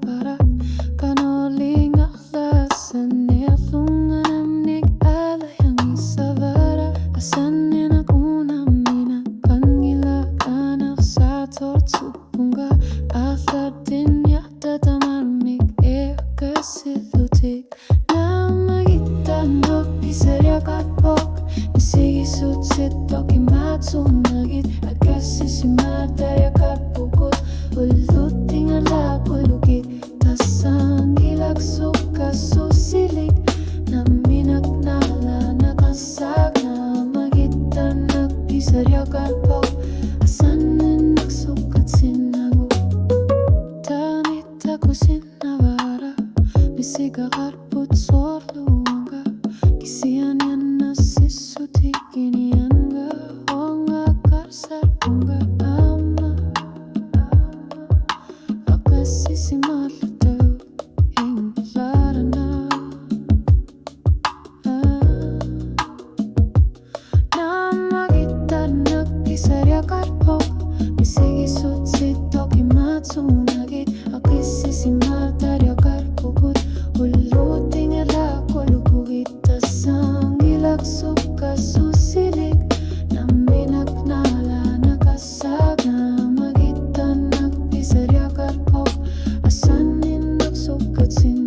para kanoling aklasan Niaplungan amnik alay ang isavara Asan ninak unam minakan Gilakan sa tortsupunga Alat din yata tamarmik kasilutik Na magita no piserya katpok Nisigi sutsit toki matsunagit Agasisimata yakatpukut Ulut tingala kulugit Tasang gilak suka susilik Na minaknala nakasak Na magita nagpisarya katpok Asan nagsukat sinago Tanit ako sinavara Misiga karput sorluanga Kisian yan nasisutik Inianga Onga karsar punga ama Akasisimalata Ing larana Namagita nagpisarya karpok Misigi sutsit toki matsunagit Akasisimalata karpukut Uluting ala kulukugit Tasang ilak suka susilik Naminaknala nakasag Na magitan nagpisarya karpok Asan nagsukat sin